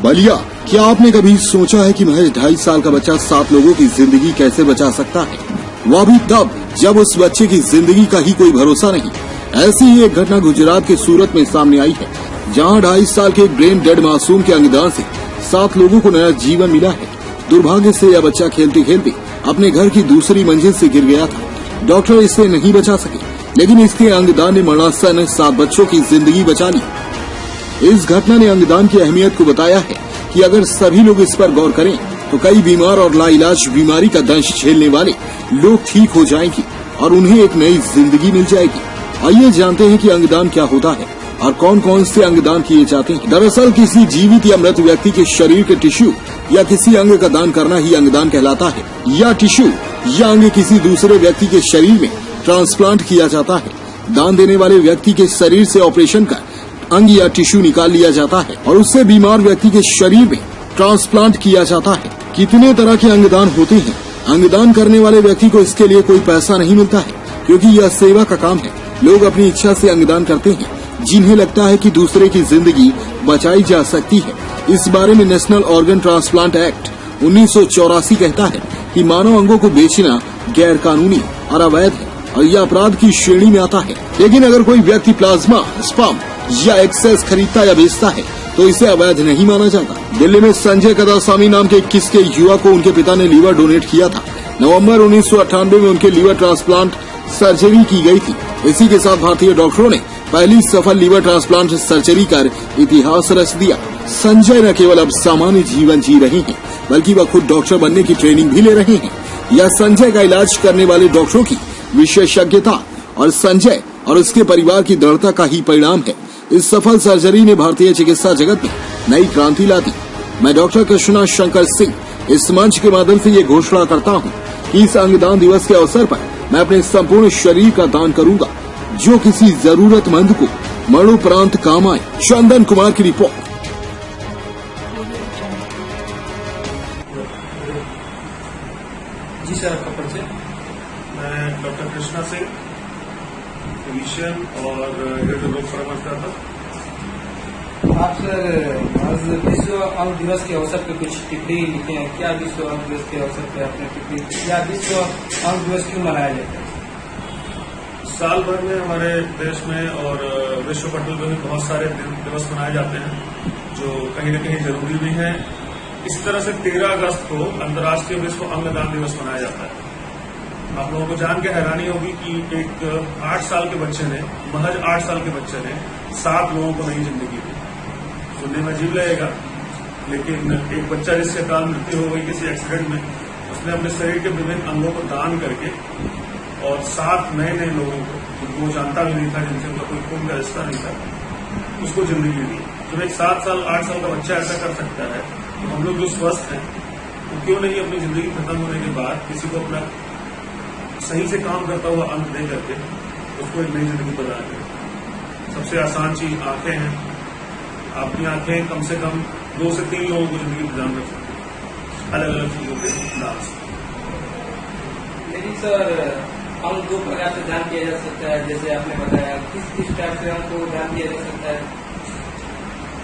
बलिया, क्या आपने कभी सोचा है कि महज 2.5 साल का बच्चा 7 लोगों की जिंदगी कैसे बचा सकता है, वह भी तब जब उस बच्चे की जिंदगी का ही कोई भरोसा नहीं। ऐसी ही एक घटना गुजरात के सूरत में सामने आई है, जहां 2.5 साल के ब्रेन डेड मासूम के अंगदान से 7 लोगों को नया जीवन मिला है। दुर्भाग्य से यह बच्चा खेलते खेलते अपने घर की दूसरी मंजिल से गिर गया था। डॉक्टर इसे नहीं बचा सके, लेकिन इसके अंगदान ने मरणासन 7 बच्चों की जिंदगी बचा ली। इस घटना ने अंगदान की अहमियत को बताया है कि अगर सभी लोग इस पर गौर करें तो कई बीमार और लाइलाज बीमारी का दंश झेलने वाले लोग ठीक हो जाएंगे और उन्हें एक नई जिंदगी मिल जाएगी। आइए जानते हैं कि अंगदान क्या होता है और कौन कौन से अंगदान किए जाते हैं। दरअसल किसी जीवित या मृत व्यक्ति के शरीर के टिश्यू या किसी अंग का दान करना ही अंगदान कहलाता है, या टिश्यू या अंग किसी दूसरे व्यक्ति के शरीर में ट्रांसप्लांट किया जाता है। दान देने वाले व्यक्ति के शरीर से ऑपरेशन कर अंग या टिश्यू निकाल लिया जाता है और उससे बीमार व्यक्ति के शरीर में ट्रांसप्लांट किया जाता है। कितने तरह के अंगदान होते हैं। अंगदान करने वाले व्यक्ति को इसके लिए कोई पैसा नहीं मिलता है, क्योंकि यह सेवा का काम है। लोग अपनी इच्छा से अंगदान करते हैं जिन्हें लगता है कि दूसरे की जिंदगी बचाई जा सकती है। इस बारे में नेशनल ऑर्गन ट्रांसप्लांट एक्ट 1984 कहता है कि मानव अंगों को बेचना गैर कानूनी और अवैध है और यह अपराध की श्रेणी में आता है। लेकिन अगर कोई व्यक्ति प्लाज्मा, स्पर्म या एक्सेस खरीदता या बेचता है तो इसे अवैध नहीं माना जाता। दिल्ली में संजय कदासामी नाम के 21 के युवा को उनके पिता ने लीवर डोनेट किया था। नवंबर 1998 में उनके लीवर ट्रांसप्लांट सर्जरी की गई थी। इसी के साथ भारतीय डॉक्टरों ने पहली सफल लीवर ट्रांसप्लांट सर्जरी कर इतिहास रच दिया। संजय न केवल अब सामान्य जीवन जी रहे हैं, बल्कि वह खुद डॉक्टर बनने की ट्रेनिंग भी ले रहे हैं। यह संजय का इलाज करने वाले डॉक्टरों की विशेषज्ञता और संजय और उसके परिवार की दृढ़ता का ही परिणाम है। इस सफल सर्जरी ने भारतीय चिकित्सा जगत में नई क्रांति ला दी। मैं डॉक्टर कृष्णा शंकर सिंह इस मंच के माध्यम से ये घोषणा करता हूँ कि इस अंगदान दिवस के अवसर पर मैं अपने संपूर्ण शरीर का दान करूंगा, जो किसी जरूरतमंद को मरणोपरांत काम आए। चंदन कुमार की रिपोर्ट। जी सर, आपका परिचय? मैं डॉक्टर कृष्णा सिंह, फिजिशियन और रेडियो लोक परामर्शदाता। आप सर आज विश्व अंग दिवस के अवसर पर कुछ टिप्पणी लिखे हैं। क्या विश्व अंग दिवस के अवसर पर आपने टिप्पणी, या विश्व अंग दिवस क्यों मनाया जाता है? साल भर में हमारे देश में और विश्व पटल पर भी बहुत सारे दिवस मनाए जाते हैं, जो कहीं न कहीं जरूरी भी है। इसी तरह से 13 अगस्त को अंतर्राष्ट्रीय विश्व अंगदान दिवस मनाया जाता है। आप लोगों को जान के हैरानी होगी कि एक 8 साल के बच्चे ने, महज 8 साल के बच्चे ने 7 लोगों को नई जिंदगी दी। सुनने में अजीब लगेगा, लेकिन एक बच्चा जिससे अकाल मृत्यु हो गई किसी एक्सीडेंट में, उसने अपने शरीर के विभिन्न अंगों को दान करके और 7 नए नए लोगों को, जिनको वो जानता भी नहीं था, जिनसे उनका कोई खून का रिश्ता नहीं था, उसको जिंदगी दी। जब एक 7 साल 8 साल का बच्चा ऐसा कर सकता है, तो हम लोग जो स्वस्थ हैं, तो क्यों नहीं अपनी जिंदगी खत्म होने के बाद किसी को अपना सही से काम करता हुआ अंग दे करके उसको एक नई जिंदगी प्रदान करें। सबसे आसान चीज आंखें हैं। आपकी आंखें कम से कम 2 से 3 लोगों को जिंदगी प्रदान कर सकती है, अलग अलग चीजों के दान से। लेकिन सर अंग 2 प्रकार से दान किया जा सकता है, जैसे आपने बताया। किस टाइप से अंग को दान किया जा सकता है?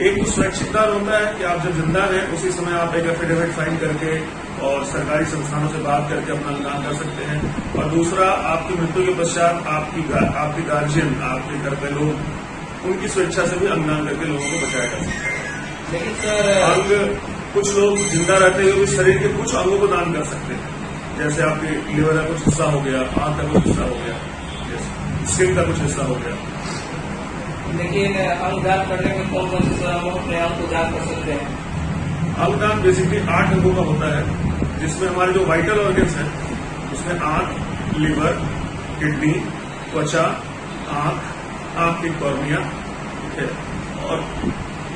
एक तो स्वैच्छिक दान होता है कि आप जब जिंदा हैं उसी समय आप एक एफिडेविट साइन करके और सरकारी संस्थानों से बात करके अपना दान कर सकते हैं। और दूसरा, आपकी मृत्यु के पश्चात आपकी गार्जियन, आपके घर पे लोग, उनकी स्वेच्छा से भी अंगदान करके लोगों को बचाया जा सकता है। लेकिन सर अंग, कुछ लोग जिंदा रहते हुए भी शरीर के कुछ अंगों को दान कर सकते हैं, जैसे आपके लीवर का कुछ हिस्सा हो गया, आंख का कुछ हिस्सा हो गया, जैसे स्किन का कुछ हिस्सा हो गया। लेकिन अंगदान करने में कौन कौन से हम अपने अंग को दान कर सकते हैं? अंगदान बेसिकली 8 अंगों का होता है, जिसमें हमारे जो वाइटल ऑर्गन्स हैं उसमें आंख, लीवर, किडनी, त्वचा, आंख की कॉर्निया, ठीक है, और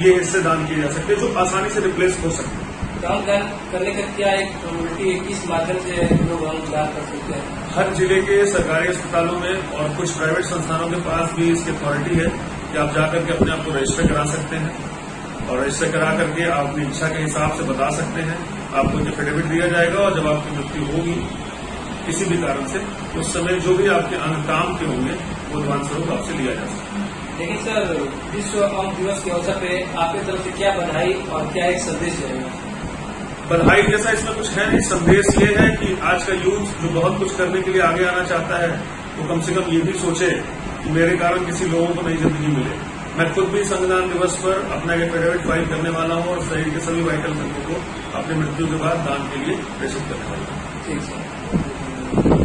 ये हिस्से दान किए जा सकते हैं जो आसानी से रिप्लेस हो सकते हैं। तो अंगदान करने का क्या एक प्रॉबिलिटी है, किस माध्यम से लोग अंगदान कर सकते हैं? हर जिले के सरकारी अस्पतालों में और कुछ प्राइवेट संस्थानों के पास भी इसकी अथॉरिटी है कि आप जाकर के अपने आप को रजिस्टर करा सकते हैं, और रजिस्टर करा करके आप अपनी इच्छा के हिसाब से बता सकते हैं। आपको एक एफिडेविट दिया जाएगा, और जब आपकी मृत्यु होगी किसी भी कारण से, उस समय जो भी आपके अंग काम के होंगे भगवान स्वरूप आपसे लिया जा सकता है। लेकिन सर, विश्व अंग दिवस के अवसर पे आपकी तरफ से क्या बधाई और क्या एक संदेश रहेगा? बधाई जैसा इसमें कुछ है नहीं, संदेश ये है कि आज का यूथ जो बहुत कुछ करने के लिए आगे आना चाहता है वो कम से कम ये भी सोचे कि मेरे कारण किसी लोगों को नई जिंदगी मिले। मैं खुद भी संविधान दिवस पर अपना एफिडेविट फाइल करने वाला हूं और शरीर के सभी वाइटल अंगों को अपनी मृत्यु के बाद दान के लिए प्रेषित करने वाला हूं। ठीक सर।